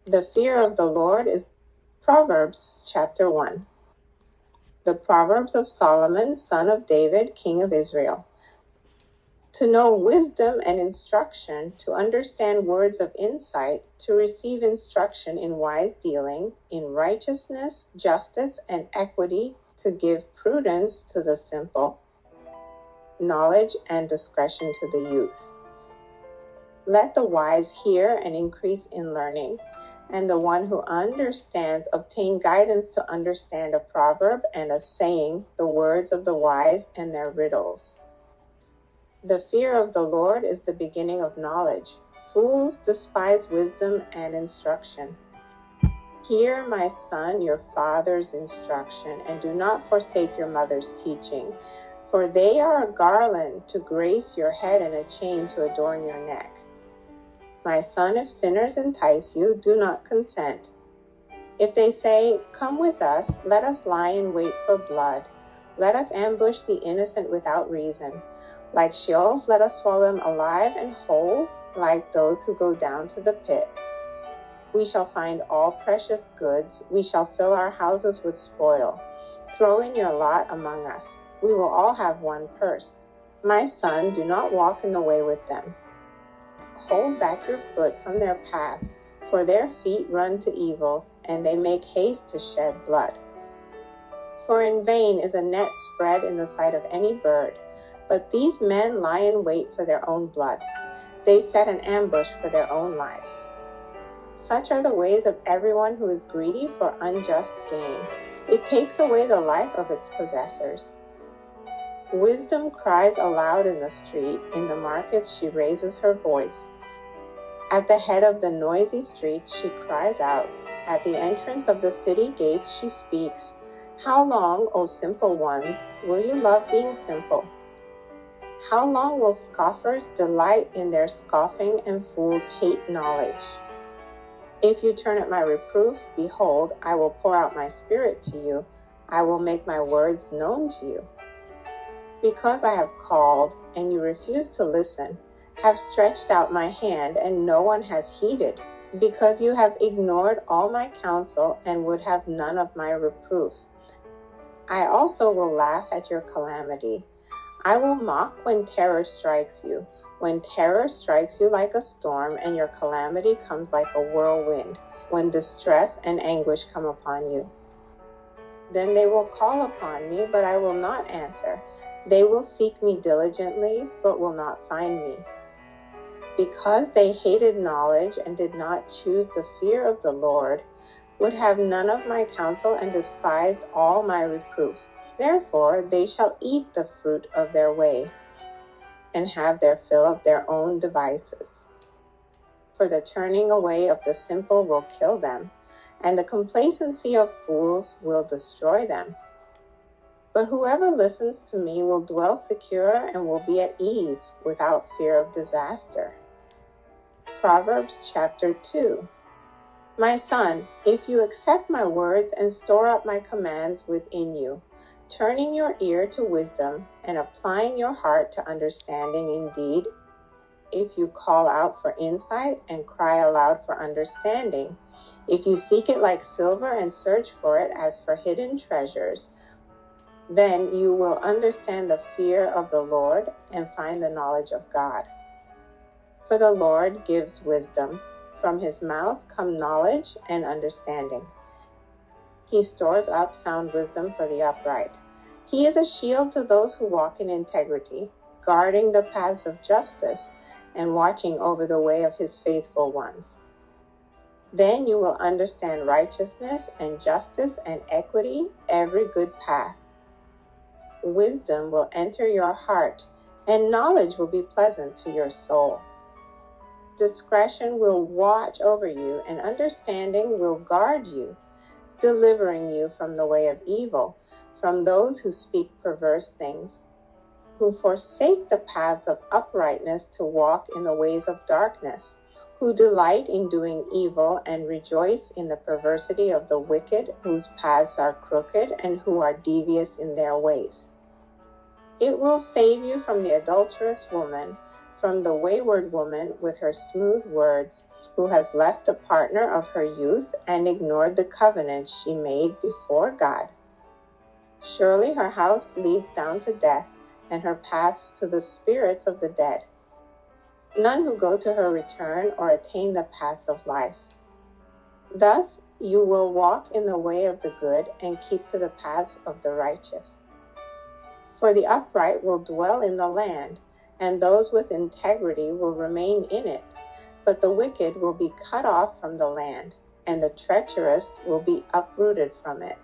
The fear of the Lord is Proverbs chapter 1. The Proverbs of Solomon, son of David, king of Israel. To know wisdom and instruction, to understand words of insight, to receive instruction in wise dealing, in righteousness, justice, and equity, to give prudence to the simple, knowledge and discretion to the youth. Let the wise hear and increase in learning, and the one who understands obtain guidance to understand a proverb and a saying, the words of the wise and their riddles. The fear of the Lord is the beginning of knowledge. Fools despise wisdom and instruction. Hear, my son, your father's instruction, and do not forsake your mother's teaching, for they are a garland to grace your head and a chain to adorn your neck. My son, if sinners entice you, do not consent. If they say, come with us, let us lie in wait for blood. Let us ambush the innocent without reason. Like Sheol's, let us swallow them alive and whole, like those who go down to the pit. We shall find all precious goods. We shall fill our houses with spoil. Throw in your lot among us. We will all have one purse. My son, do not walk in the way with them. Hold back your foot from their paths, for their feet run to evil, and they make haste to shed blood. For in vain is a net spread in the sight of any bird, but these men lie in wait for their own blood. They set an ambush for their own lives. Such are the ways of everyone who is greedy for unjust gain. It takes away the life of its possessors. Wisdom cries aloud in the street. In the market she raises her voice. At the head of the noisy streets she cries out. At the entrance of the city gates she speaks. How long, O simple ones, will you love being simple? How long will scoffers delight in their scoffing and fools hate knowledge? If you turn at my reproof, behold, I will pour out my spirit to you. I will make my words known to you. Because I have called, and you refuse to listen, have stretched out my hand, and no one has heeded, because you have ignored all my counsel and would have none of my reproof. I also will laugh at your calamity. I will mock when terror strikes you, when terror strikes you like a storm, and your calamity comes like a whirlwind, when distress and anguish come upon you. Then they will call upon me, but I will not answer. They will seek me diligently, but will not find me. Because they hated knowledge and did not choose the fear of the Lord, would have none of my counsel and despised all my reproof. Therefore they shall eat the fruit of their way and have their fill of their own devices. For the turning away of the simple will kill them, and the complacency of fools will destroy them. But whoever listens to me will dwell secure and will be at ease without fear of disaster. Proverbs chapter 2. My son, if you accept my words and store up my commands within you, turning your ear to wisdom and applying your heart to understanding indeed, if you call out for insight and cry aloud for understanding, if you seek it like silver and search for it as for hidden treasures, then you will understand the fear of the Lord and find the knowledge of God. For the Lord gives wisdom. From his mouth come knowledge and understanding. He stores up sound wisdom for the upright. He is a shield to those who walk in integrity, guarding the paths of justice and watching over the way of his faithful ones. Then you will understand righteousness and justice and equity, every good path. Wisdom will enter your heart, and knowledge will be pleasant to your soul. Discretion will watch over you, and understanding will guard you, delivering you from the way of evil, from those who speak perverse things, who forsake the paths of uprightness to walk in the ways of darkness, who delight in doing evil and rejoice in the perversity of the wicked, whose paths are crooked and who are devious in their ways. It will save you from the adulterous woman, from the wayward woman with her smooth words, who has left the partner of her youth and ignored the covenant she made before God. Surely her house leads down to death, and her paths to the spirits of the dead. None who go to her return or attain the paths of life. Thus you will walk in the way of the good and keep to the paths of the righteous. For the upright will dwell in the land, and those with integrity will remain in it. But the wicked will be cut off from the land, and the treacherous will be uprooted from it.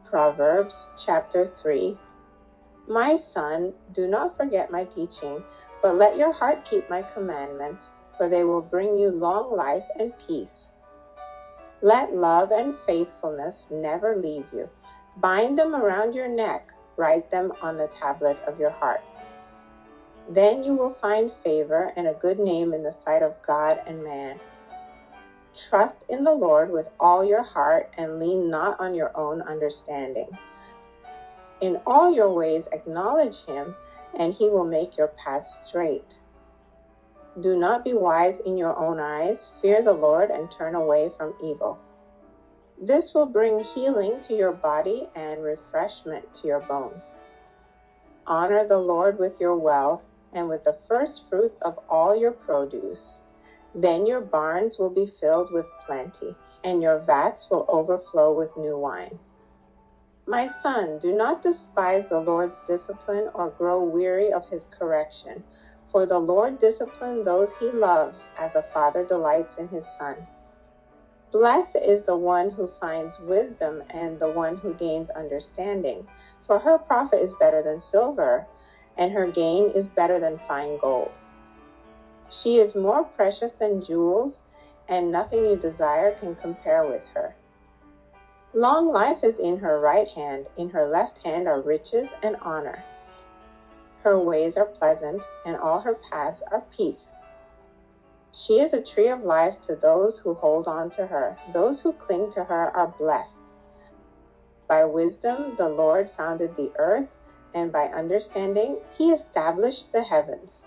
Proverbs chapter 3. My son, do not forget my teaching, but let your heart keep my commandments, for they will bring you long life and peace. Let love and faithfulness never leave you. Bind them around your neck, write them on the tablet of your heart. Then you will find favor and a good name in the sight of God and man. Trust in the Lord with all your heart and lean not on your own understanding. In all your ways acknowledge him, and he will make your paths straight. Do not be wise in your own eyes. Fear the Lord and turn away from evil. This will bring healing to your body and refreshment to your bones. Honor the Lord with your wealth and with the first fruits of all your produce. Then your barns will be filled with plenty, and your vats will overflow with new wine. My son, do not despise the Lord's discipline or grow weary of his correction, for the Lord disciplines those he loves, as a father delights in his son. Blessed is the one who finds wisdom and the one who gains understanding, for her profit is better than silver, and her gain is better than fine gold. She is more precious than jewels, and nothing you desire can compare with her. Long life is in her right hand, in her left hand are riches and honor. Her ways are pleasant, and all her paths are peace. She is a tree of life to those who hold on to her. Those who cling to her are blessed. By wisdom the Lord founded the earth, and by understanding he established the heavens.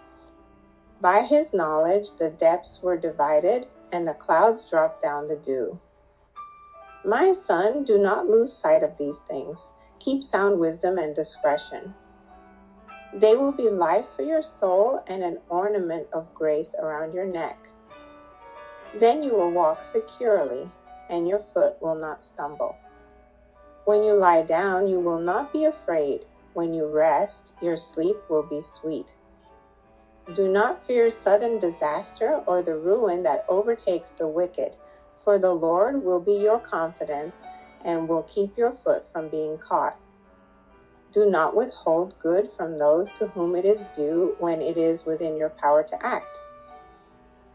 By his knowledge the depths were divided, and the clouds dropped down the dew. My son, do not lose sight of these things. Keep sound wisdom and discretion. They will be life for your soul and an ornament of grace around your neck. Then you will walk securely, and your foot will not stumble. When you lie down, you will not be afraid. When you rest, your sleep will be sweet. Do not fear sudden disaster or the ruin that overtakes the wicked, for the Lord will be your confidence and will keep your foot from being caught. Do not withhold good from those to whom it is due when it is within your power to act.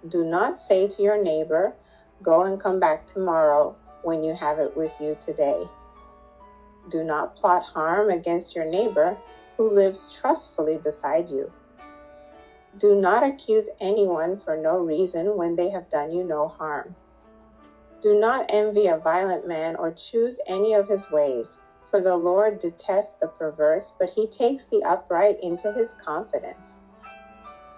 Do not say to your neighbor, "Go and come back tomorrow," when you have it with you today. Do not plot harm against your neighbor who lives trustfully beside you. Do not accuse anyone for no reason when they have done you no harm. Do not envy a violent man or choose any of his ways, for the Lord detests the perverse, but he takes the upright into his confidence.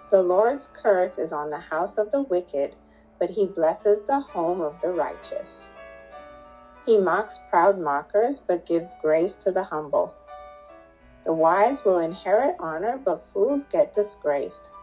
The Lord's curse is on the house of the wicked, but he blesses the home of the righteous. He mocks proud mockers, but gives grace to the humble. The wise will inherit honor, but fools get disgraced.